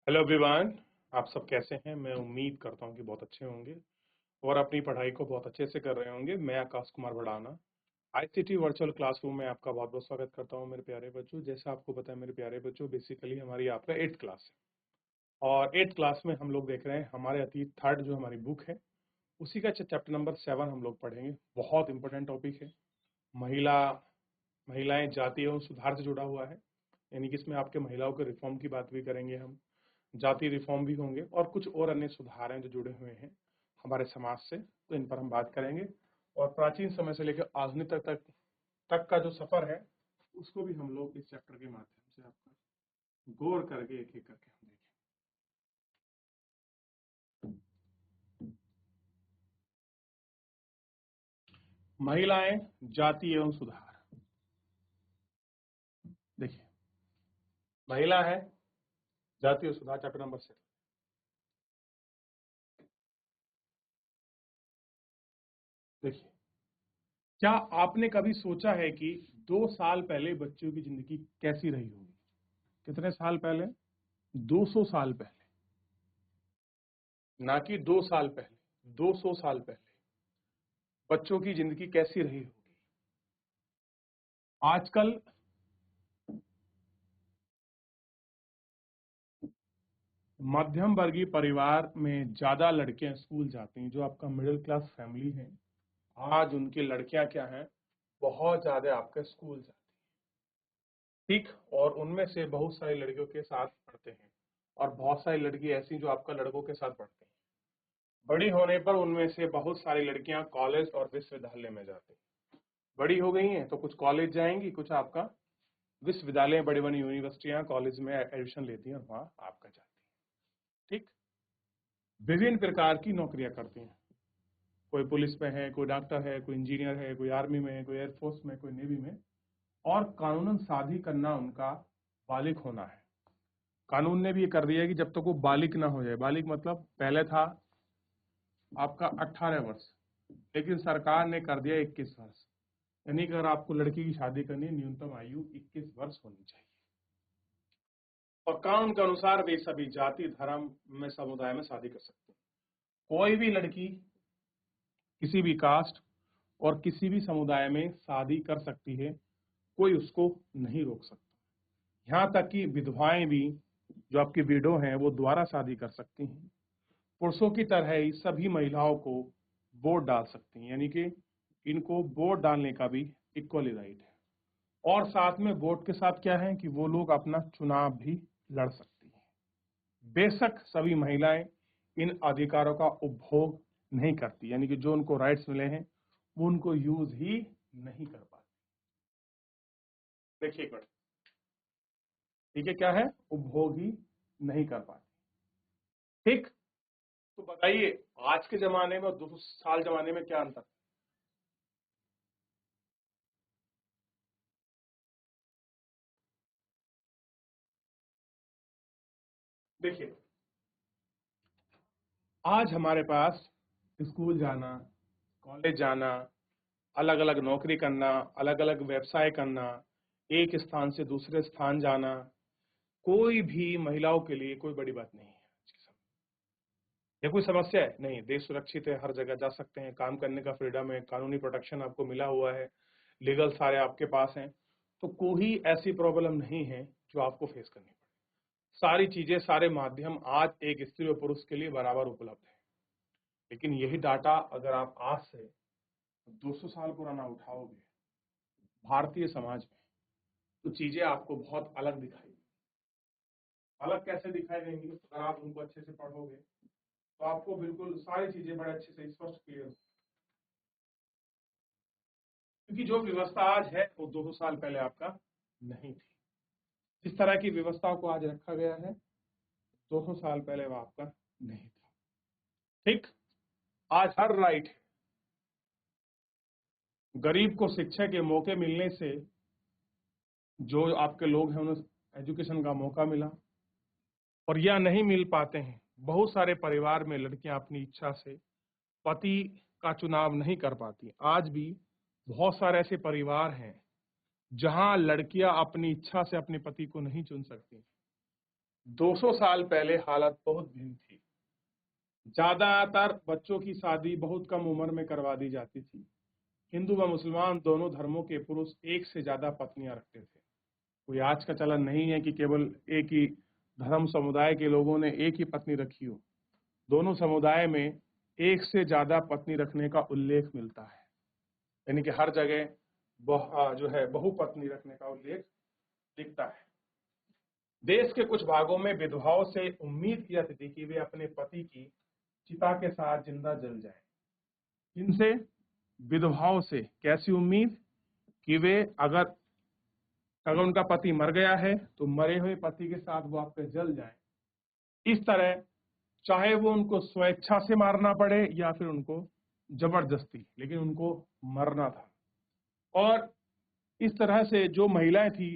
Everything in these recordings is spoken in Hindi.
Hello everyone. आप सब कैसे हैं? मैं उम्मीद करता हूं कि बहुत अच्छे होंगे और अपनी पढ़ाई को बहुत अच्छे से कर रहे होंगे। मैं Akash Kumar Bhadana ICT virtual classroom में आपका बहुत बहुत स्वागत करता हूं मेरे प्यारे बच्चों। जैसा आपको पता है मेरे प्यारे बच्चों, बेसिकली हमारी आपका 8th क्लास है और 8th क्लास में हम लोग देख रहे हैं हमारे अतीत थर्ड जो हमारी बुक है उसी का चैप्टर नंबर 7 हम लोग पढ़ेंगे। बहुत इंपॉर्टेंट टॉपिक है। महिला महिलाएं जाति एवं सुधार से जुड़ा हुआ है, यानी कि इसमें आपके महिलाओं के रिफॉर्म की बात भी करेंगे हम, जाति रिफॉर्म भी होंगे और कुछ और अन्य सुधार हैं जो जुड़े हुए हैं हमारे समाज से, तो इन पर हम बात करेंगे। और प्राचीन समय से लेकर आधुनिक तक का जो सफर है उसको भी हम लोग इस चैप्टर के माध्यम से आपका गौर करके एक एक करके हम देखें। महिलाएं, जाति एवं सुधार। देखिए, महिला है, जाति और सुधार, चैप्टर नंबर 7। देखिए, क्या आपने कभी सोचा है कि 2 साल पहले बच्चों की जिंदगी कैसी रही होगी? कितने साल पहले? 200 साल पहले, ना कि 2 साल पहले, 200 साल पहले बच्चों की जिंदगी कैसी रही होगी? आजकल मध्यम वर्गीय परिवार में ज्यादा लड़कियां स्कूल जाती हैं। जो आपका मिडिल क्लास फैमिली है, आज उनकी लड़कियां क्या हैं, बहुत ज्यादा आपके स्कूल जाती हैं। ठीक, और उनमें से बहुत सारी लड़कियों के साथ पढ़ते हैं और बहुत सारी लड़की ऐसी जो आपका लड़कों के साथ पढ़ते हैं। बड़ी होने पर उनमें से बहुत सारी लड़कियां कॉलेज और विश्वविद्यालय में जाती हैं। बड़ी हो गई हैं तो कुछ कॉलेज जाएंगी, कुछ आपका विश्वविद्यालय, बड़ी बड़ी यूनिवर्सिटियां कॉलेज में एडमिशन लेती हैं और वहां आपका जाती है। ठीक, विभिन्न प्रकार की नौकरियां करती हैं। कोई पुलिस में है, कोई डॉक्टर है, कोई इंजीनियर है, कोई आर्मी में है, कोई एयरफोर्स में, कोई नेवी में। और कानूनन शादी करना उनका बालिग होना है। कानून ने भी ये कर दिया है कि जब तक वो बालिग ना हो जाए, बालिग मतलब पहले था आपका 18 वर्ष, लेकिन सरकार ने कर दिया 21 वर्ष। यानी कि अगर आपको लड़की की शादी करनी है, न्यूनतम आयु 21 वर्ष होनी चाहिए। और कानून के अनुसार वे सभी जाति धर्म में समुदाय में शादी कर सकते हैं। कोई भी लड़की किसी भी कास्ट और किसी भी समुदाय में शादी कर सकती है, कोई उसको नहीं रोक सकता। यहाँ तक कि विधवाएं भी, जो आपकी विडो हैं, वो दोबारा शादी कर सकती हैं। पुरुषों की तरह ही सभी महिलाओं को वोट डाल सकती हैं, यानी कि इनको वोट डालने का भी इक्वली राइट है। और साथ में वोट के साथ क्या है कि वो लोग अपना चुनाव भी लड़ सकती हैं। बेशक सभी महिलाएं इन अधिकारों का उपभोग नहीं करती, यानी कि जो उनको राइट्स मिले हैं वो उनको यूज ही नहीं कर पाती। देखिए एक मिनट, ठीक है, क्या है? उपभोग ही नहीं कर पाती। ठीक, तो बताइए आज के जमाने में और 200 साल जमाने में क्या अंतर? देखिए, आज हमारे पास स्कूल जाना, कॉलेज जाना, अलग अलग नौकरी करना, अलग अलग व्यवसाय करना, एक स्थान से दूसरे स्थान जाना, कोई भी महिलाओं के लिए कोई बड़ी बात नहीं है आज के समय। या कोई समस्या है? नहीं, देश सुरक्षित है, हर जगह जा सकते हैं, काम करने का फ्रीडम है, कानूनी प्रोटेक्शन आपको मिला हुआ है, लीगल सारे आपके पास हैं। तो कोई ऐसी प्रॉब्लम नहीं है जो आपको फेस करनी पड़े। सारी चीजें, सारे माध्यम आज एक स्त्री और पुरुष के लिए बराबर उपलब्ध है। लेकिन यही डाटा अगर आप आज से 200 साल पुराना उठाओगे भारतीय समाज में, तो चीजें आपको बहुत अलग दिखाई देंगी। अलग कैसे दिखाई देंगी? अगर आप उनको अच्छे से पढ़ोगे तो आपको बिल्कुल सारी चीजें बड़े अच्छे से स्पष्ट क्लियर। क्योंकि जो व्यवस्था आज है वो 200 साल पहले आपका नहीं थी। जिस तरह की व्यवस्थाओं को आज रखा गया है 200 साल पहले वो आपका नहीं था। ठीक, आज हर राइट है। गरीब को शिक्षा के मौके मिलने से जो आपके लोग हैं उन्हें एजुकेशन का मौका मिला, और यह नहीं मिल पाते हैं। बहुत सारे परिवार में लड़कियां अपनी इच्छा से पति का चुनाव नहीं कर पाती। आज भी बहुत सारे ऐसे परिवार हैं जहां लड़कियां अपनी इच्छा से अपने पति को नहीं चुन सकती। 200 साल पहले हालत बहुत भिन्न थी। ज्यादातर बच्चों की शादी बहुत कम उम्र में करवा दी जाती थी। हिंदू व मुसलमान दोनों धर्मों के पुरुष एक से ज्यादा पत्नियां रखते थे। कोई आज का चलन नहीं है कि केवल एक ही धर्म समुदाय के लोगों ने एक ही पत्नी रखी हो। दोनों समुदाय में एक से ज्यादा पत्नी रखने का उल्लेख मिलता है, यानी कि हर जगह जो है बहुपत्नी रखने का उल्लेख दिखता है। देश के कुछ भागों में विधवाओं से उम्मीद की जाती थी कि वे अपने पति की चिता के साथ जिंदा जल जाए। इनसे विधवाओं से कैसी उम्मीद कि वे अगर अगर उनका पति मर गया है तो मरे हुए पति के साथ वो आपके जल जाए। इस तरह चाहे वो उनको स्वेच्छा से मारना पड़े या फिर उनको जबरदस्ती, लेकिन उनको मरना था। और इस तरह से जो महिलाएं थी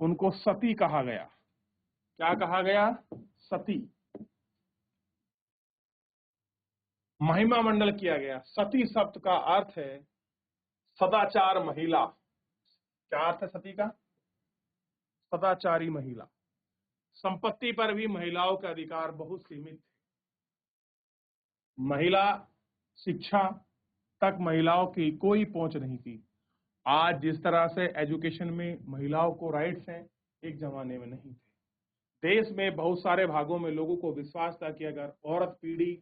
उनको सती कहा गया। क्या कहा गया? सती। महिमा मंडल किया गया। सती शब्द का अर्थ है सदाचार महिला। क्या अर्थ है सती का? सदाचारी महिला। संपत्ति पर भी महिलाओं के अधिकार बहुत सीमित थे। महिला शिक्षा तक महिलाओं की कोई पहुंच नहीं थी। आज जिस तरह से एजुकेशन में महिलाओं को राइट्स हैं, एक जमाने में नहीं थे। देश में बहुत सारे भागों में लोगों को विश्वास था कि अगर औरत पीढ़ी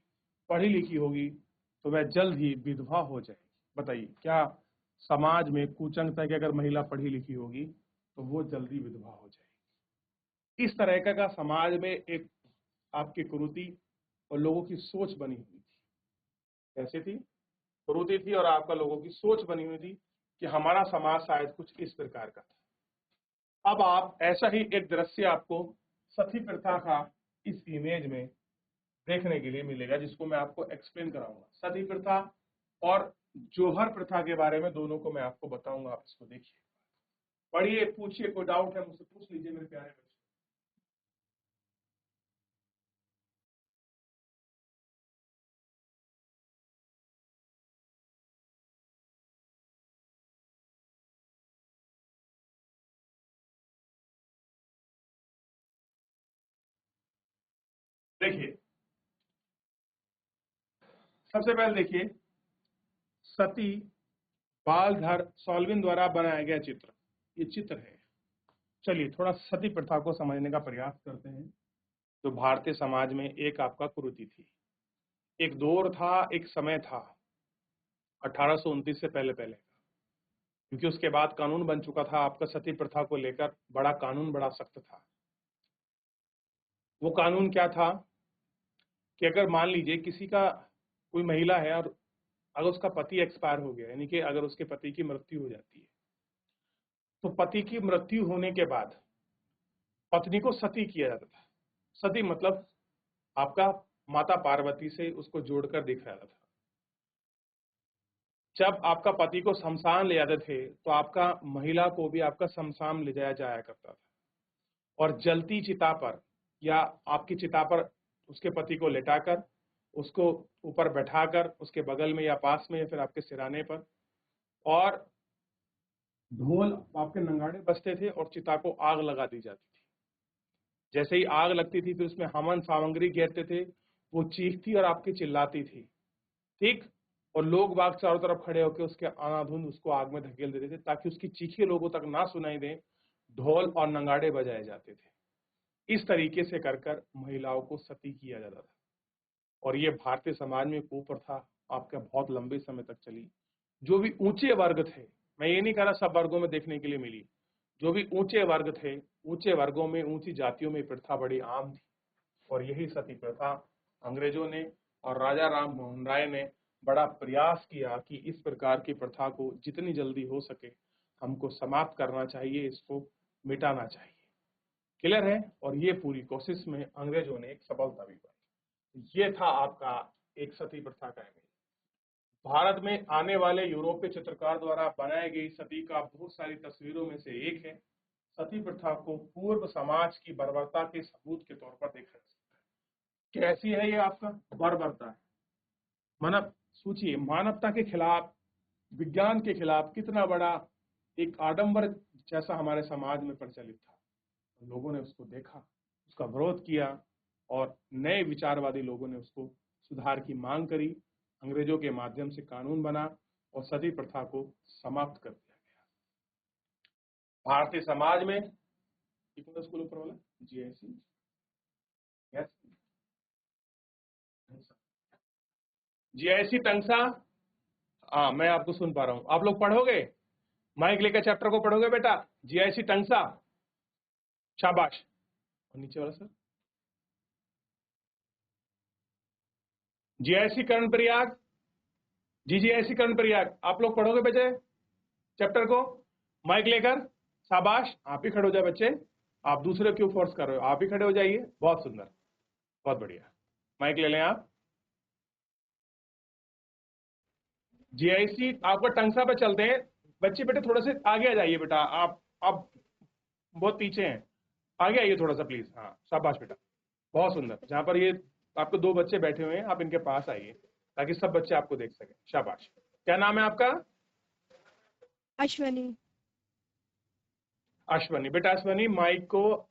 पढ़ी लिखी होगी तो वह जल्द ही विधवा हो जाएगी। बताइए, क्या समाज में कुचंग था कि अगर महिला पढ़ी लिखी होगी तो वो जल्दी विधवा हो जाएगी? इस तरह का समाज में एक आपकी कुरीति और लोगों की सोच बनी हुई थी। कैसे थी? कुरीति थी और आपका लोगों की सोच बनी हुई थी कि हमारा समाज शायद कुछ इस प्रकार का था। अब आप ऐसा ही एक दृश्य आपको सती प्रथा का इस इमेज में देखने के लिए मिलेगा, जिसको मैं आपको एक्सप्लेन कराऊंगा। सती प्रथा और जोहर प्रथा के बारे में दोनों को मैं आपको बताऊंगा। आप इसको देखिए, पढ़िए, पूछिए, कोई डाउट है मुझसे पूछ लीजिए मेरे प्यारे बच्चे। देखिए, सबसे पहले देखिए, सती बालधर सॉल्विन द्वारा बनाया गया चित्र। ये चित्र है। चलिए थोड़ा सती प्रथा को समझने का प्रयास करते हैं, जो भारतीय समाज में एक आपका कुरीति थी। एक दौर था, एक समय था 1829 से पहले पहले, क्योंकि उसके बाद कानून बन चुका था आपका सती प्रथा को लेकर। बड़ा कानून, बड़ा सख्त था। वो कानून क्या था कि अगर मान लीजिए किसी का कोई महिला है और अगर उसका पति एक्सपायर हो गया, यानी कि अगर उसके पति की मृत्यु हो जाती है, तो पति की मृत्यु होने के बाद पत्नी को सती किया जाता था। सती मतलब आपका माता पार्वती से उसको जोड़कर दिखाया जाता था। जब आपका पति को शमशान ले जाते थे तो आपका महिला को भी आपका शमशान ले जाया जाया करता था, और जलती चिता पर या आपकी चिता पर उसके पति को लेटाकर उसको ऊपर बैठाकर उसके बगल में या पास में या फिर आपके सिराने पर, और ढोल आपके नगाड़े बजते थे और चिता को आग लगा दी जाती थी। जैसे ही आग लगती थी फिर उसमें हवन सामग्री घेरते थे, वो चीखती और आपकी चिल्लाती थी, ठीक। और लोग बाग चारों तरफ खड़े होकर उसके अंधाधुंध उसको आग में धकेल देते थे ताकि उसकी चीखें लोगों तक ना सुनाई दें। ढोल और नगाड़े बजाए जाते थे। इस तरीके से कर कर महिलाओं को सती किया जाता था, और ये भारतीय समाज में कुप्रथा आपका बहुत लंबे समय तक चली। जो भी ऊंचे वर्ग थे, मैं ये नहीं कह रहा सब वर्गों में देखने के लिए मिली, जो भी ऊंचे वर्ग थे, ऊंचे वर्गों में, ऊंची जातियों में प्रथा बड़ी आम थी। और यही सती प्रथा अंग्रेजों ने और राजा राम मोहन राय ने बड़ा प्रयास किया कि इस प्रकार की प्रथा को जितनी जल्दी हो सके हमको समाप्त करना चाहिए, इसको मिटाना चाहिए। क्लियर है? और ये पूरी कोशिश में अंग्रेजों ने एक सफलता भी पाई। ये था आपका एक सती प्रथा का इमेज। भारत में आने वाले यूरोपीय चित्रकार द्वारा बनाई गई सती का बहुत सारी तस्वीरों में से एक है। सती प्रथा को पूर्व समाज की बर्बरता के सबूत के तौर पर देखा जा सकता है। कैसी है ये आपका बर्बरता है? मतलब सोचिए, मानवता के खिलाफ, विज्ञान के खिलाफ कितना बड़ा एक आडंबर जैसा हमारे समाज में प्रचलित था। लोगों ने उसको देखा, उसका विरोध किया और नए विचारवादी लोगों ने उसको सुधार की मांग करी। अंग्रेजों के माध्यम से कानून बना और सती प्रथा को समाप्त कर दिया गया। भारतीय समाज में स्कूल ऊपर वाला जीआईसी जीआईसी टंगसा। हाँ, मैं आपको सुन पा रहा हूं। आप लोग पढ़ोगे, माइक लेकर चैप्टर को पढ़ोगे बेटा। जीआईसी टंगसा, शाबाश। और नीचे वाला sir, GIC Karnaprayag, GGIC Karnaprayag. आप लोग पढ़ोगे बच्चे चैप्टर को माइक लेकर? शाबाश। आप ही खड़े हो जाए बच्चे, आप दूसरे क्यों फोर्स कर रहे हो? आप ही खड़े हो जाइए। बहुत सुंदर, बहुत बढ़िया। माइक ले लें आप। जीआईसी आपका टंगसा पे चलते हैं बच्चे। बेटे थोड़ा से आगे आ जाइए बेटा, आप बहुत पीछे हैं, आगे आइए थोड़ा सा प्लीज। हाँ शाबाश बेटा, बहुत सुंदर। जहां पर ये आपको दो बच्चे बैठे हुए हैं, आप इनके पास आइए ताकि सब बच्चे आपको देख सकें। शाबाश। क्या नाम है आपका? अश्वनी। अश्वनी। बेटा अश्वनी, माइक को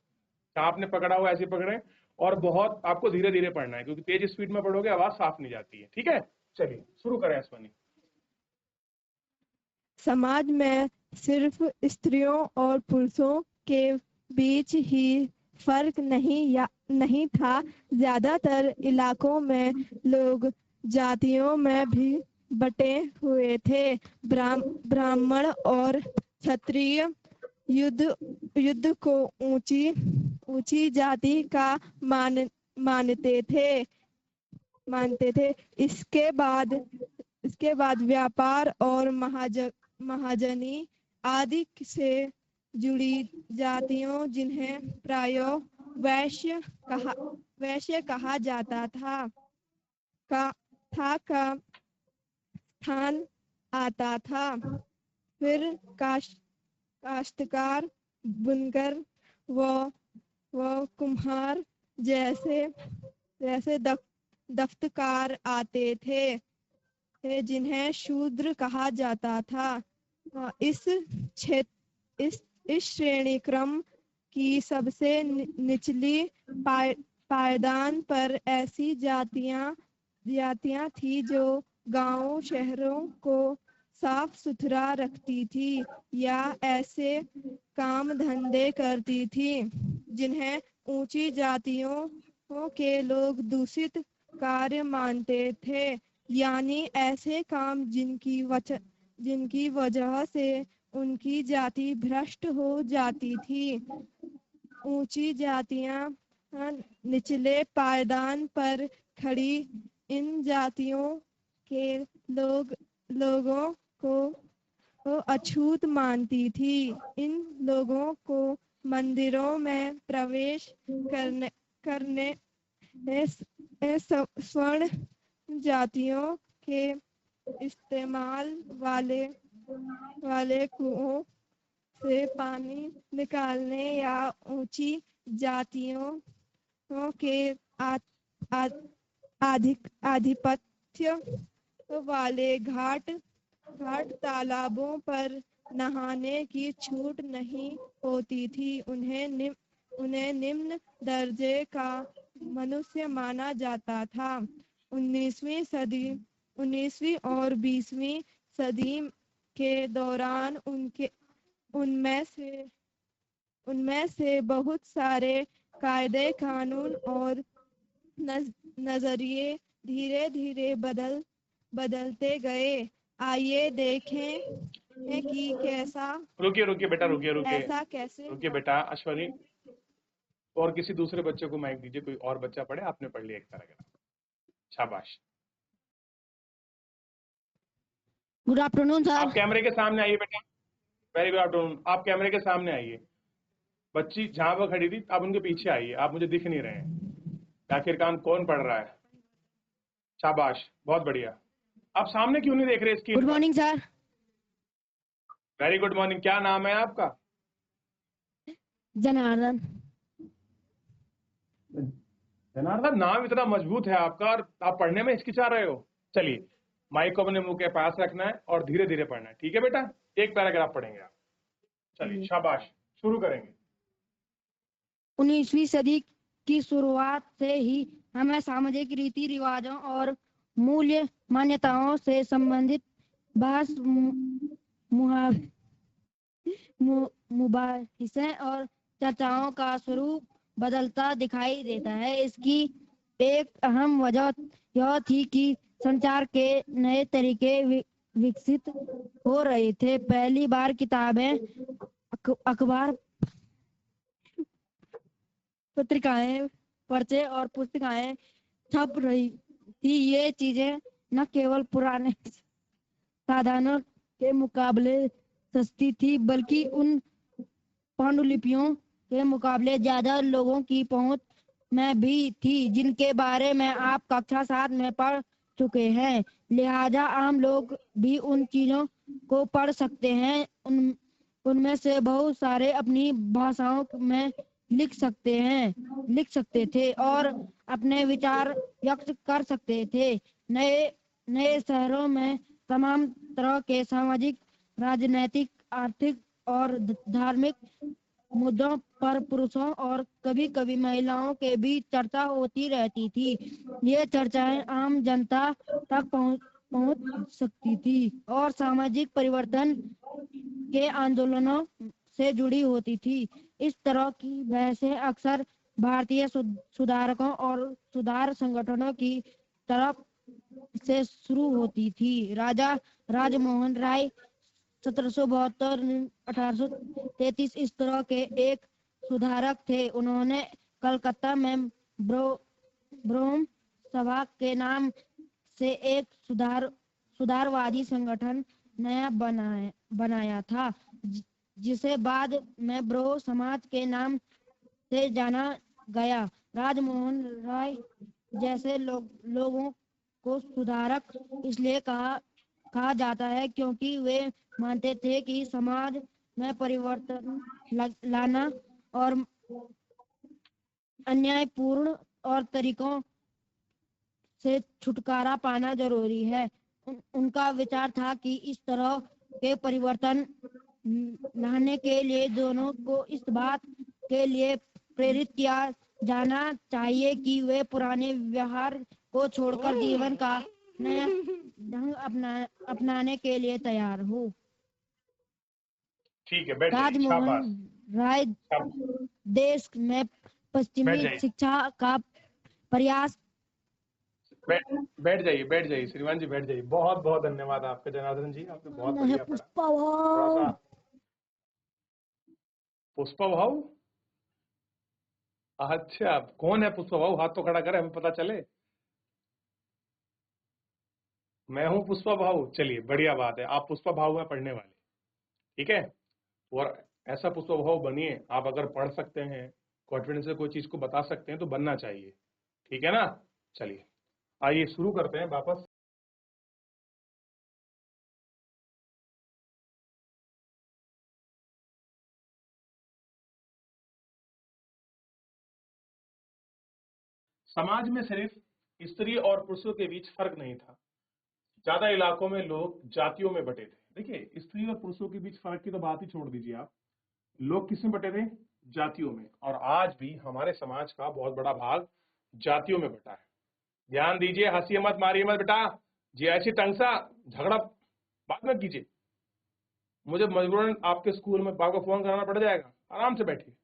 आपने पकड़ा हुआ ऐसे पकड़े और बहुत आपको धीरे धीरे पढ़ना है, क्योंकि तेज स्पीड में पढ़ोगे आवाज साफ नहीं जाती है। ठीक है, चलिए शुरू करें अश्वनी। समाज में सिर्फ स्त्रियों और पुरुषों के बीच ही फर्क नहीं था। ज्यादातर इलाकों में लोग जातियों में भी बटे हुए थे। ब्राह्मण और क्षत्रिय युद्ध को ऊंची जाति का मानते थे। इसके बाद व्यापार और महाजनी आदि से जुड़ी जातियों, जिन्हें प्रायः वैश्य कहा जाता था, का स्थान आता था। फिर काश्तकार, बुनकर व कुम्हार जैसे दफ्तकार आते थे, जिन्हें शूद्र कहा जाता था। इस श्रेणी क्रम की सबसे निचली पायदान पर ऐसी जातियां थी जो गांवों शहरों को साफ सुथरा रखती थी या ऐसे काम धंधे करती थी जिन्हें ऊंची जातियों के लोग दूषित कार्य मानते थे, यानी ऐसे काम जिनकी वजह से उनकी जाति भ्रष्ट हो जाती थी। ऊंची जातियां निचले पायदान पर खड़ी इन जातियों के लोगों को अछूत मानती थी। इन लोगों को मंदिरों में प्रवेश करने स्वर्ण जातियों के इस्तेमाल वाले कुओं से पानी निकालने या ऊंची जातियों के आधिपत्य वाले घाट तालाबों पर नहाने की छूट नहीं होती थी। उन्हें निम्न दर्जे का मनुष्य माना जाता था। 19वीं और 20वीं सदी के दौरान उनमें से बहुत सारे कायदे कानून और नजरिए धीरे धीरे बदलते गए। आइए देखें कि कैसा रुकिए बेटा, ऐसा कैसे रुकिए बेटा अश्वनी। और किसी दूसरे बच्चे को माइक दीजिए, कोई और बच्चा पढ़े। आपने पढ़ लिया एक पैराग्राफ, शाबाश। Good afternoon sir. आप कैमरे के सामने आइए बेटा। Very good afternoon. आप कैमरे के सामने आइए। बच्ची जहां पर खड़ी थी आप उनके पीछे आइए, आप मुझे दिख नहीं रहे हैं। आखिरकार कौन पढ़ रहा है? शाबाश, बहुत बढ़िया। आप सामने क्यों नहीं देख रहे इसकी? Good morning sir. Very good morning. क्या नाम है आपका? जनार्दन। जनार्दन, नाम इतना मजबूत है आपका और आप पढ़ने में हिचकिचा रहे हो। चलिए, माइक को अपने मुंह के पास रखना है और धीरे धीरे पढ़ना है। ठीक है बेटा, एक पैराग्राफ पढ़ेंगे आप। चलिए शाबाश, शुरू करेंगे। 19वीं सदी की शुरुआत से ही हमें सामाजिक रीति रिवाजों और मूल्य मान्यताओं से संबंधित बहस मुबाहिसें और चर्चाओं का स्वरूप बदलता दिखाई देता है। इसकी एक अहम वजह यह थी कि संचार के नए तरीके विकसित हो रहे थे। पहली बार किताबें, अखबार, पत्रिकाएं, पर्चे और पुस्तिकाएं छप रही थी। ये चीजें न केवल पुराने साधनों के मुकाबले सस्ती थी, बल्कि उन पांडुलिपियों के मुकाबले ज्यादा लोगों की पहुंच में भी थी, जिनके बारे में आप कक्षा 7 में पढ़ चुके हैं। लिहाजा आम लोग भी उन चीजों को पढ़ सकते हैं। उनमें से बहुत सारे अपनी भाषाओं में लिख सकते थे और अपने विचार व्यक्त कर सकते थे। नए नए शहरों में तमाम तरह के सामाजिक, राजनैतिक, आर्थिक और धार्मिक मुद्दों पर पुरुषों और कभी-कभी महिलाओं के बीच चर्चा होती रहती थी। ये चर्चाएं आम जनता तक पहुंच सकती थी और सामाजिक परिवर्तन के आंदोलनों से जुड़ी होती थी। इस तरह की बहसें अक्सर भारतीय सुधारकों और सुधार संगठनों की तरफ से शुरू होती थी। राजा राजमोहन राय 1772-1833 इस तरह के एक सुधारक थे। उन्होंने कलकत्ता में ब्रोम सभा के नाम से एक सुधारवादी संगठन नया बनाया था, जिसे बाद में ब्रो समाज के नाम से जाना गया। राजमोहन राय जैसे लोगों को सुधारक इसलिए कहा जाता है क्योंकि वे मानते थे कि समाज में परिवर्तन लाना और अन्यायपूर्ण और तरीकों से छुटकारा पाना जरूरी है। उनका विचार था कि इस तरह के परिवर्तन लाने के लिए दोनों को इस बात के लिए प्रेरित किया जाना चाहिए कि वे पुराने व्यवहार को छोड़कर जीवन का नया ढंग अपनाने के लिए तैयार हो। ठीक है, बैठ जाइए। राजमोहन राय देश में पश्चिमी शिक्षा का प्रयास। बैठ जाइए श्रीमान जी, बैठ जाइए। बहुत बहुत धन्यवाद आपका जनार्दन जी, आपने बहुत बढ़िया पढ़ा। पुष्पा भाऊ, अच्छा कौन है पुष्पा भाऊ? हाथ तो खड़ा करे, हमें पता चले। मैं हूं पुष्पा भाऊ। चलिए, बढ़िया बात है, आप पुष्पा भाऊ में पढ़ने वाले, ठीक है। और ऐसा पुष्पा भाऊ बनिए, आप अगर पढ़ सकते हैं, कॉन्फिडेंस से कोई चीज को बता सकते हैं तो बनना चाहिए, ठीक है ना। चलिए आइए शुरू करते हैं वापस। समाज में सिर्फ स्त्री और पुरुषों के बीच फर्क नहीं था, ज्यादा इलाकों में लोग जातियों में बटे थे। देखिए, स्त्री और पुरुषों के बीच फर्क की तो बात ही छोड़ दीजिए आप, लोग किस में बटे थे? जातियों में। और आज भी हमारे समाज का बहुत बड़ा भाग जातियों में बटा है। ध्यान दीजिए, हंसिए मत, मारिए मत बेटा जी, ऐसी टंगसा झगड़ा बाद में कीजिए, मुझे मजबूरन आपके स्कूल में आपको फोन कराना पड़ जाएगा। आराम से बैठिए।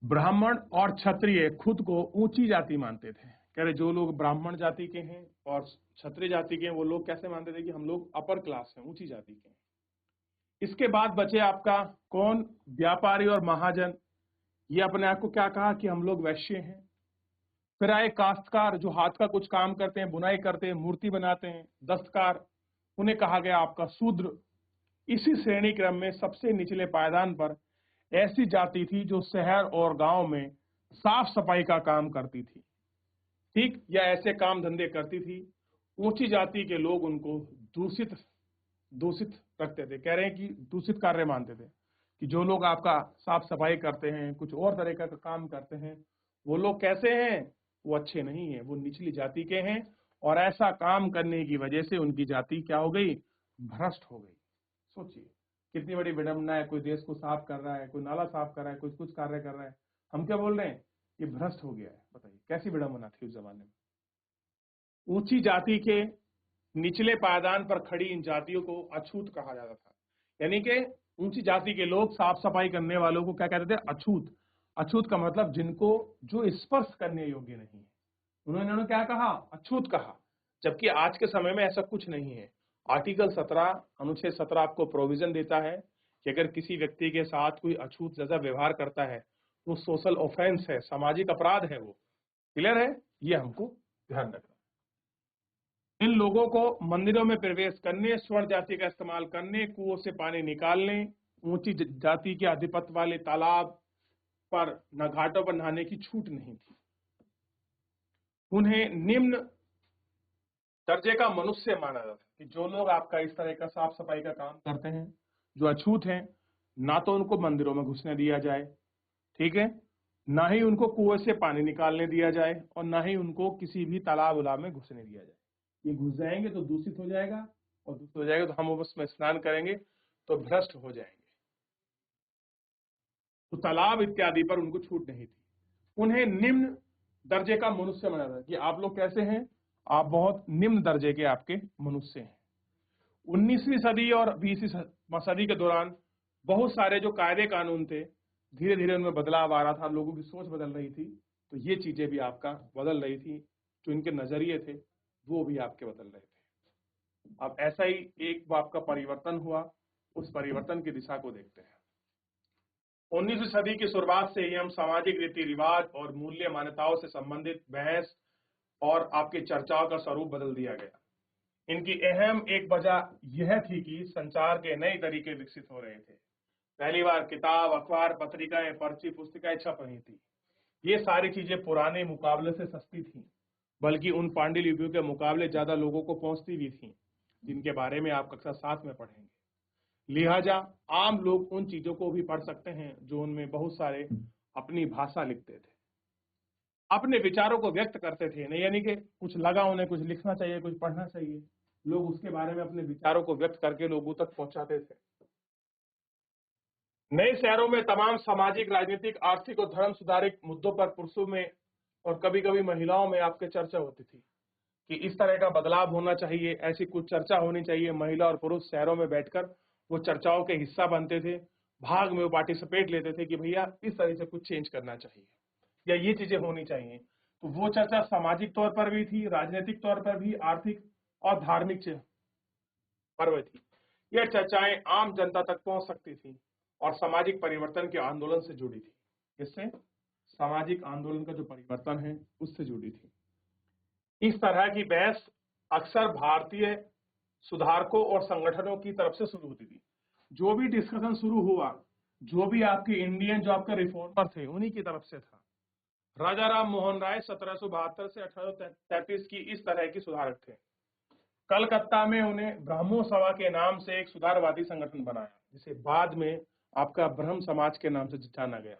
ब्राह्मण और क्षत्रिय खुद को ऊंची जाति मानते थे। कह रहे जो लोग ब्राह्मण जाति के हैं और क्षत्रिय जाति के हैं, वो लोग कैसे मानते थे कि हम लोग अपर क्लास हैं, ऊंची जाति के हैं। इसके बाद बचे आपका कौन? व्यापारी और महाजन। ये अपने आप को क्या कहा कि हम लोग वैश्य हैं। फिर आए काश्तकार, जो हाथ का कुछ काम करते हैं, बुनाई करते हैं, मूर्ति बनाते हैं, दस्तकार, उन्हें कहा गया आपका शूद्र। इसी श्रेणी क्रम में सबसे निचले पायदान पर ऐसी जाति थी जो शहर और गांव में साफ सफाई का काम करती थी, ठीक, या ऐसे काम धंधे करती थी। ऊंची जाति के लोग उनको दूषित रखते थे। कह रहे हैं कि दूषित कार्य मानते थे कि जो लोग आपका साफ सफाई करते हैं, कुछ और तरह का काम करते हैं, वो लोग कैसे हैं? वो अच्छे नहीं है, वो निचली जाति के हैं। और ऐसा काम करने की वजह से उनकी जाति क्या हो गई? भ्रष्ट हो गई। सोचिए कितनी बड़ी विडंबना है। कोई देश को साफ कर रहा है, कोई नाला साफ कर रहा है, कोई कुछ कार्य कर रहा है, हम क्या बोल रहे हैं, ये भ्रष्ट हो गया है। बताइए कैसी विडंबना थी उस जमाने में। ऊंची जाति के निचले पायदान पर खड़ी इन जातियों को अछूत कहा जाता था। यानी कि ऊंची जाति के लोग साफ सफाई करने वालों को क्या कहते थे, अछूत। अछूत का मतलब जिनको, जो स्पर्श करने योग्य नहीं है, उन्होंने क्या कहा, अछूत कहा। जबकि आज के समय में ऐसा कुछ नहीं है। आर्टिकल 17 अनुच्छेद 17 आपको प्रोविजन देता है कि अगर किसी व्यक्ति के साथ कोई अछूत जैसा व्यवहार करता है तो सोशल ऑफेंस है, सामाजिक अपराध है वो। क्लियर है, ये हमको ध्यान रखना। इन लोगों को मंदिरों में प्रवेश करने, स्वर्ण जाति का इस्तेमाल करने, कुओं से पानी निकालने, ऊंची जाति के आधिपत्य वाले तालाब पर न घाटों पर नहाने की छूट नहीं थी। उन्हें निम्न दर्जे का मनुष्य माना जाता है कि जो लोग आपका इस तरह का साफ सफाई का काम करते हैं, जो अछूत हैं, ना तो उनको मंदिरों में घुसने दिया जाए, ठीक है, ना ही उनको कुएं से पानी निकालने दिया जाए, और ना ही उनको किसी भी तालाब उलाब में घुसने दिया जाए। ये घुस जाएंगे तो दूषित हो जाएगा, और दूषित हो जाएगा तो हम उसमें स्नान करेंगे तो भ्रष्ट हो जाएंगे। तो तालाब इत्यादि पर उनको छूट नहीं थी। उन्हें निम्न दर्जे का मनुष्य माना जाता है कि आप लोग कैसे हैं, आप बहुत निम्न दर्जे के आपके मनुष्य हैं। 19वीं सदी और 20वीं सदी के दौरान बहुत सारे जो कायदे कानून थे, धीरे धीरे उनमें बदलाव आ रहा था, लोगों की सोच बदल रही थी, तो ये चीजें भी आपका बदल रही थी, जो इनके नजरिए थे वो भी आपके बदल रहे थे। अब ऐसा ही एक आपका परिवर्तन हुआ, उस परिवर्तन की दिशा को देखते हैं। 19वीं सदी की शुरुआत से ही हम सामाजिक रीति रिवाज और मूल्य मान्यताओं से संबंधित बहस और आपके चर्चाओं का स्वरूप बदल दिया गया। इनकी अहम एक वजह यह थी कि संचार के नए तरीके विकसित हो रहे थे। पहली बार किताब, अखबार, पत्रिकाएं, पर्ची, पुस्तिकाएं छप रही थी। ये सारी चीजें पुराने मुकाबले से सस्ती थी, बल्कि उन पांडुलिपियों के मुकाबले ज्यादा लोगों को पहुंचती भी थी, जिनके बारे में आप कक्षा 7 में पढ़ेंगे। लिहाजा आम लोग उन चीजों को भी पढ़ सकते हैं जो उनमें बहुत सारे अपनी भाषा लिखते थे, अपने विचारों को व्यक्त करते थे। नहीं यानी कि कुछ लगा उन्हें, कुछ लिखना चाहिए, कुछ पढ़ना चाहिए, लोग उसके बारे में अपने विचारों को व्यक्त करके लोगों तक पहुंचाते थे। नए शहरों में तमाम सामाजिक, राजनीतिक, आर्थिक और धर्म सुधारिक मुद्दों पर पुरुषों में और कभी कभी महिलाओं में आपके चर्चा होती थी कि इस तरह का बदलाव होना चाहिए, ऐसी कुछ चर्चा होनी चाहिए। महिला और पुरुष शहरों में बैठकर वो चर्चाओं के हिस्सा बनते थे, भाग में वो पार्टिसिपेट लेते थे कि भैया इस तरह से कुछ चेंज करना चाहिए या ये चीजें होनी चाहिए। तो वो चर्चा सामाजिक तौर पर भी थी, राजनीतिक तौर पर भी, आर्थिक और धार्मिक पर भी थी। यह चर्चाएं आम जनता तक पहुंच सकती थी और सामाजिक परिवर्तन के आंदोलन से जुड़ी थी। इससे सामाजिक आंदोलन का जो परिवर्तन है उससे जुड़ी थी। इस तरह की बहस अक्सर भारतीय सुधारकों और संगठनों की तरफ से शुरू होती थी। जो भी डिस्कशन शुरू हुआ, जो भी आपके इंडियन, जो आपके रिफॉर्मर थे, उन्हीं की तरफ से था। राजा राम मोहन राय 1772 से 1833 की इस तरह की सुधारक थे। कलकत्ता में उन्हें ब्राह्मो सभा के नाम से एक सुधारवादी संगठन बनाया, जिसे बाद में आपका ब्रह्म समाज के नाम से जाना गया।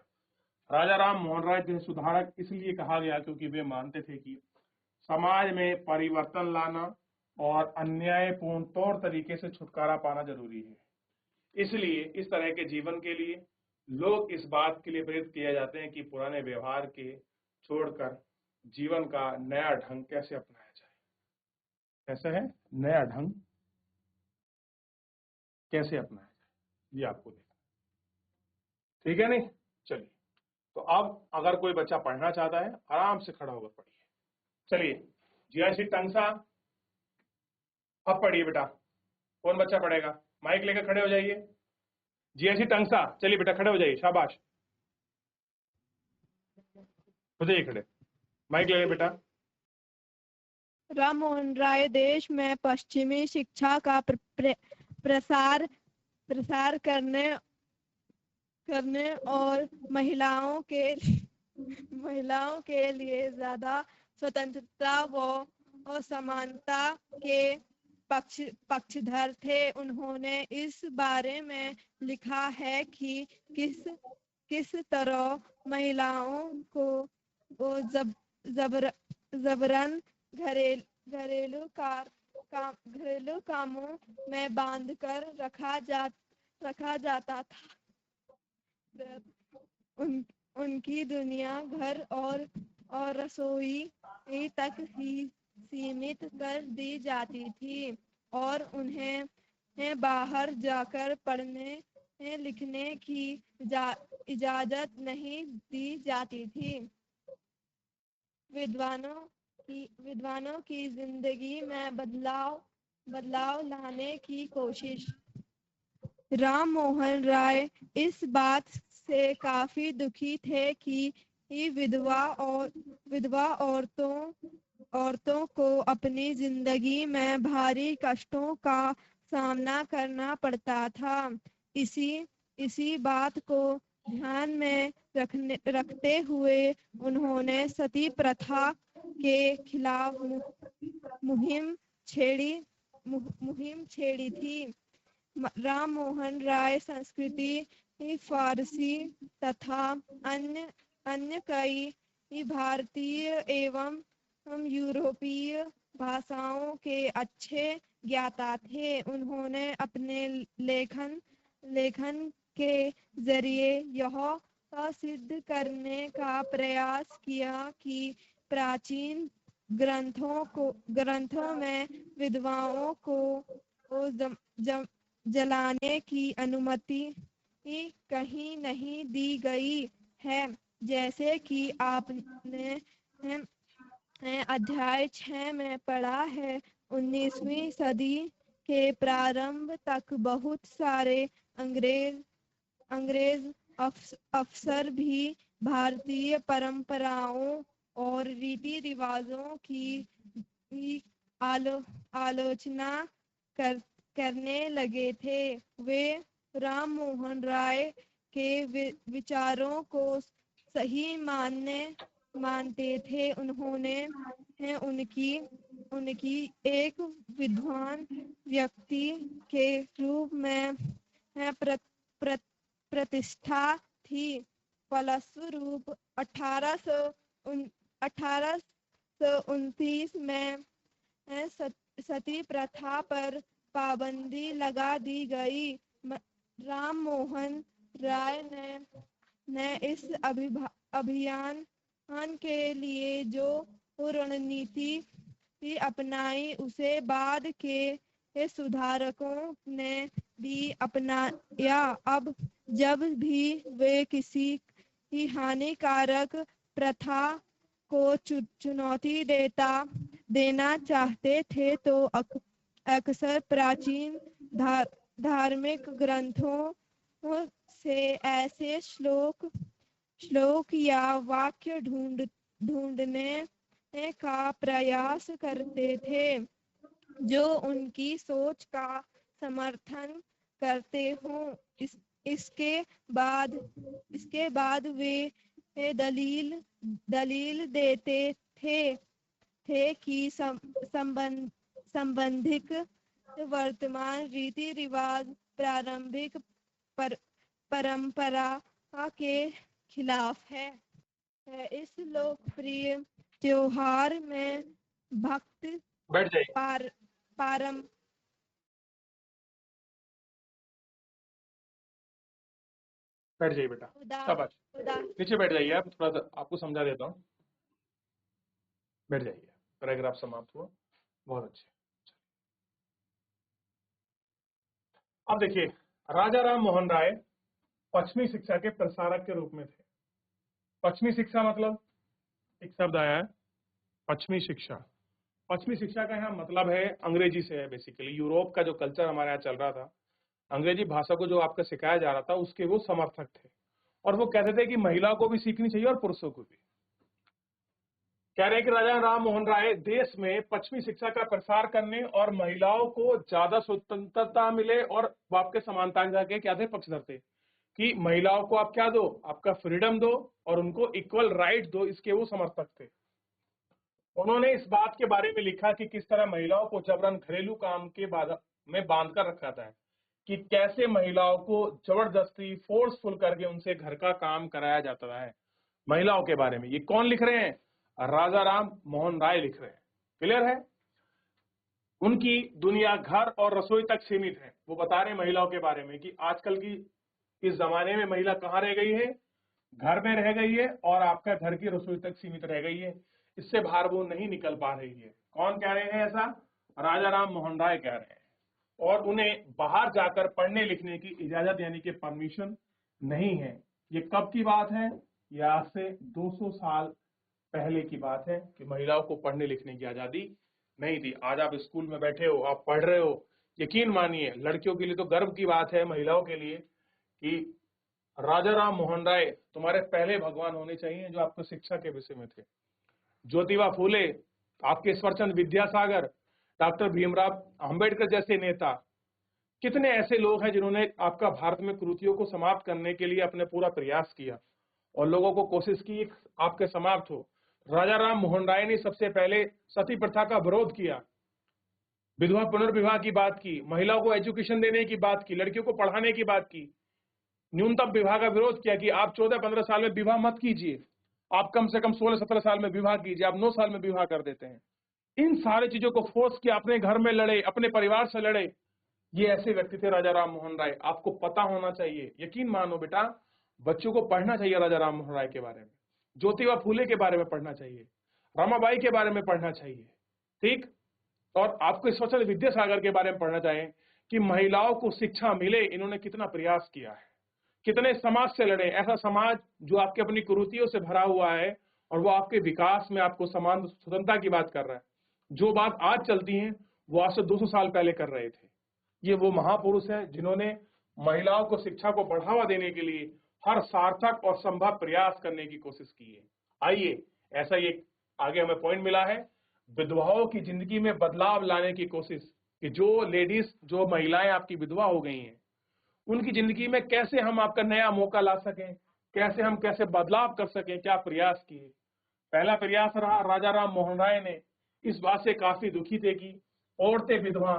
राजा राम मोहन राय जो सुधारक इसलिए कहा गया क्योंकि वे मानते थे कि समाज में परिवर्तन लाना और अन्यायपूर्ण तौर तरीके से छुटकारा पाना जरूरी है। इसलिए इस तरह के जीवन के लिए लोग इस बात के लिए प्रेरित किए जाते हैं कि पुराने व्यवहार के छोड़कर जीवन का नया ढंग कैसे अपनाया जाए। कैसे है नया ढंग, कैसे अपनाया जाए, ये आपको देखना, ठीक है नहीं। चलिए, तो अब अगर कोई बच्चा पढ़ना चाहता है, आराम से खड़ा होकर पढ़िए। चलिए, जियासी टंगसा, अब पढ़िए बेटा। कौन बच्चा पढ़ेगा? माइक लेकर खड़े हो जाइए। जियासी टंगसा, चलिए बेटा खड़े हो जाइए, शाबाश, हो जाइए खड़े, माइक ले बेटा। राम मोहन राय देश में पश्चिमी शिक्षा का प्रसार करने और महिलाओं के लिए ज्यादा स्वतंत्रता व समानता के पक्षधर थे। उन्होंने इस बारे में लिखा है कि किस तरह महिलाओं को जबरन घरेलू कामों में बांधकर रखा जाता था। उनकी दुनिया घर और रसोई तक ही सीमित कर दी जाती थी और उन्हें बाहर जाकर पढ़ने लिखने की इजाजत नहीं दी जाती थी। विद्वानों की जिंदगी में बदलाव लाने की कोशिश। राम मोहन राय इस बात से काफी दुखी थे कि विधवा औरतों को अपनी जिंदगी में भारी कष्टों का सामना करना पड़ता था। इसी बात को ध्यान में रखते हुए उन्होंने सती प्रथा के खिलाफ मुहिम छेड़ी थी। राम मोहन राय संस्कृति फारसी तथा अन्य कई भारतीय एवं यूरोपीय भाषाओं के अच्छे ज्ञाता थे। उन्होंने अपने लेखन के जरिए यह सिद्ध करने का प्रयास किया कि प्राचीन ग्रंथों में विधवाओं को जलाने की अनुमति कहीं नहीं दी गई है। जैसे कि आपने अध्याय 6 में पढ़ा है, 19वीं सदी के प्रारंभ तक बहुत सारे अंग्रेज अफसर भी भारतीय परंपराओं और रीति रिवाजों की आलोचना करने लगे थे। वे राम मोहन राय के विचारों को सही मानते थे। उन्होंने उनकी एक विद्वान व्यक्ति के रूप में प्रतिष्ठा थी। फलस्वरूप 1829 में सती प्रथा पर पाबंदी लगा दी गई। राम मोहन राय ने इस अभियान के लिए जो रणनीति अपनाई उसे बाद के सुधारकों ने भी अपनाया। अब जब भी वे किसी हानिकारक प्रथा को चुनौती देना चाहते थे तो अक्सर प्राचीन धार्मिक ग्रंथों से ऐसे श्लोक या वाक्य ढूंढने का प्रयास करते थे जो उनकी सोच का समर्थन करते हों। इसके बाद वे दलील देते थे कि संबंधित वर्तमान रीति रिवाज प्रारंभिक परंपरा के खिलाफ है। इस लोकप्रिय त्योहार में भक्त बैठ जाइए पारम बैठ जाइए बेटा, शाबाश। नीचे बैठ जाइए, आप थोड़ा सा आपको समझा देता हूँ। बैठ जाइए, पैराग्राफ समाप्त हुआ, बहुत अच्छे। अब देखिए, राजा राम मोहन राय पश्चिमी शिक्षा के प्रसारक के रूप में थे। पश्चिमी शिक्षा मतलब एक शब्द आया है पश्चिमी शिक्षा। पश्चिमी शिक्षा का यहाँ मतलब है अंग्रेजी से है। बेसिकली यूरोप का जो कल्चर हमारे यहाँ चल रहा था, अंग्रेजी भाषा को जो आपका सिखाया जा रहा था, उसके वो समर्थक थे। और वो कहते थे कि महिला को भी सीखनी चाहिए और पुरुषों को भी। कह रहे हैं कि राजा राम मोहन राय देश में पश्चिमी शिक्षा का प्रसार करने और महिलाओं को ज्यादा स्वतंत्रता मिले और वो आपके समानता के क्या थे, पक्षधर थे कि महिलाओं को आप क्या दो, आपका फ्रीडम दो और उनको इक्वल राइट दो, इसके वो समर्थक थे। उन्होंने इस बात के बारे में लिखा कि किस तरह महिलाओं को जबरन घरेलू काम के में बांध कर रखा था, कि कैसे महिलाओं को जबरदस्ती फोर्सफुल करके उनसे घर का काम कराया जाता है। महिलाओं के बारे में ये कौन लिख रहे हैं? राजा राम मोहन राय लिख रहे हैं। क्लियर है? उनकी दुनिया घर और रसोई तक सीमित है। वो बता रहे हैं महिलाओं के बारे में कि आजकल की इस जमाने में महिला कहाँ रह गई है, घर में रह गई है और आपका घर की रसोई तक सीमित रह गई है, इससे बाहर वो नहीं निकल पा रही है। कौन कह रहे हैं ऐसा? राजा राम मोहन राय कह रहे हैं। और उन्हें बाहर जाकर पढ़ने लिखने की इजाजत यानी कि परमिशन नहीं है। ये कब की बात है? ये आज से 200 साल पहले की बात है कि महिलाओं को पढ़ने लिखने की आजादी नहीं थी। आज आप स्कूल में बैठे हो, आप पढ़ रहे हो, यकीन मानिए लड़कियों के लिए तो गर्व की बात है, महिलाओं के लिए, कि राजा राम मोहन राय तुम्हारे पहले भगवान होने चाहिए जो आपको शिक्षा के विषय में थे। ज्योतिबा फूले, आपके ईश्वरचंद विद्यासागर, डॉक्टर भीमराव अंबेडकर जैसे नेता, कितने ऐसे लोग हैं जिन्होंने आपका भारत में कुरीतियों को समाप्त करने के लिए अपने पूरा प्रयास किया और लोगों को कोशिश की आपके समाप्त हो। राजा राम मोहन राय ने सबसे पहले सती प्रथा का विरोध किया, विधवा पुनर्विवाह की बात की, महिलाओं को एजुकेशन देने की बात की, लड़कियों को पढ़ाने की बात की, न्यूनतम विवाह का विरोध किया कि आप 14-15 साल में विवाह मत कीजिए, आप कम से कम 16-17 साल में विवाह कीजिए, आप 9 साल में विवाह कर देते हैं। इन सारी चीजों को फोर्स किया, अपने घर में लड़े, अपने परिवार से लड़े। ये ऐसे व्यक्ति थे राजा राम मोहन राय। आपको पता होना चाहिए, यकीन मानो बेटा, बच्चों को पढ़ना चाहिए राजा राम मोहन राय के बारे में, ज्योतिबा फूले के बारे में पढ़ना चाहिए, रमाबाई के बारे में पढ़ना चाहिए, ठीक। और आपको ईश्वरचंद विद्यासागर के बारे में पढ़ना चाहिए कि महिलाओं को शिक्षा मिले, इन्होंने कितना प्रयास किया है, कितने समाज से लड़े, ऐसा समाज जो आपके अपनी कुरीतियों से भरा हुआ है और वो आपके विकास में आपको समान स्वतंत्रता की बात कर रहा है। जो बात आज चलती है वो आज से 200 साल पहले कर रहे थे। ये वो महापुरुष है जिन्होंने महिलाओं को शिक्षा को बढ़ावा देने के लिए हर सार्थक और संभव प्रयास करने की कोशिश की है। आइए, ऐसा ही एक आगे हमें पॉइंट मिला है, विधवाओं की जिंदगी में बदलाव लाने की कोशिश, कि जो लेडीज, जो महिलाएं आपकी विधवा हो गई हैं, उनकी जिंदगी में कैसे हम आपका नया मौका ला सकें, कैसे बदलाव कर सकें, क्या प्रयास किए। पहला प्रयास रहा, राजा राम मोहन राय ने इस बात से काफी दुखी थे कि औरतें विधवा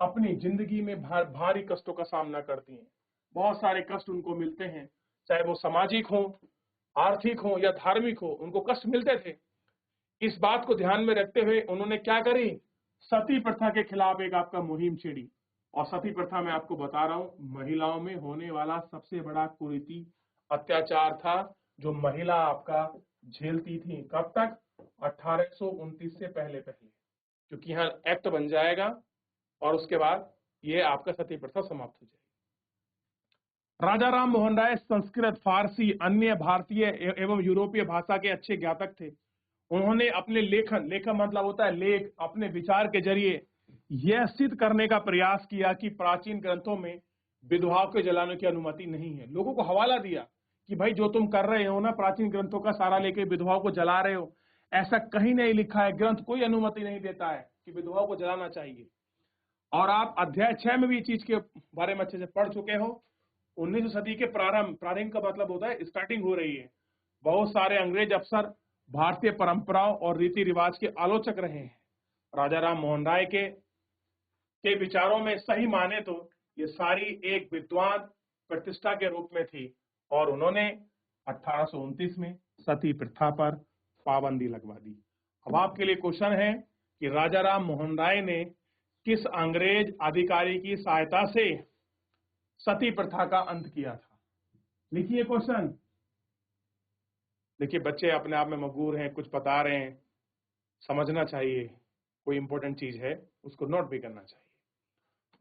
अपनी जिंदगी में भारी कष्टों का सामना करती हैं, बहुत सारे कष्ट उनको मिलते हैं, चाहे वो सामाजिक हो, आर्थिक हो या धार्मिक हो, उनको कष्ट मिलते थे। इस बात को ध्यान में रखते हुए उन्होंने क्या करी, सती प्रथा के खिलाफ एक आपका मुहिम छेड़ी। और सती प्रथा में आपको बता रहा हूं, महिलाओं में होने वाला सबसे बड़ा कुरीति अत्याचार था जो महिला आपका झेलती थी। कब तक? 1829 से पहले क्योंकि यहाँ एक्ट बन जाएगा और उसके बाद ये आपका सती प्रथा समाप्त हो जाएगी। राजा राम मोहन राय संस्कृत, फारसी, अन्य भारतीय एवं यूरोपीय भाषा के अच्छे ज्ञातक थे। उन्होंने अपने लेखन मतलब होता है लेख, अपने विचार के जरिए यह सिद्ध करने का प्रयास किया कि प्राचीन ग्रंथों में विधवाओं के जलाने की अनुमति नहीं है। लोगों को हवाला दिया कि भाई जो तुम कर रहे हो ना, प्राचीन ग्रंथों का सारा लेके विधवाओं को जला रहे हो, ऐसा कहीं नहीं लिखा है, ग्रंथ कोई अनुमति नहीं देता है कि विधवाओं को जलाना चाहिए। और आप अध्याय 6 में भी चीज के बारे में अच्छे से पढ़ चुके हो। 19वीं सदी के प्रारंभ का मतलब होता है स्टार्टिंग हो रही है। बहुत सारे अंग्रेज अफसर भारतीय परंपराओं और रीति रिवाज के आलोचक रहे हैं। राजा राम मोहन राय के विचारों में सही माने तो ये सारी एक विद्वान प्रतिष्ठा के रूप में थी और उन्होंने 1829 में सती प्रथा पर पाबंदी लगवा दी। अब आपके लिए क्वेश्चन है कि राजा राम मोहन राय ने किस अंग्रेज अधिकारी की सहायता से सती प्रथा का अंत किया था? लिखिए क्वेश्चन। देखिए बच्चे अपने आप में मगूर हैं, कुछ बता रहे हैं, समझना चाहिए, कोई इंपॉर्टेंट चीज है उसको नोट भी करना चाहिए।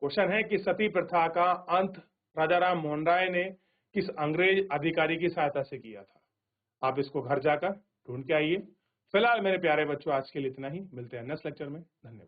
क्वेश्चन है कि सती प्रथा का अंत राजा राम मोहन राय ने किस अंग्रेज अधिकारी की सहायता से किया था? आप इसको घर जाकर ढूंढ के आइए। फिलहाल मेरे प्यारे बच्चों, आज के लिए इतना ही, मिलते हैं नेक्स्ट लेक्चर में। धन्यवाद।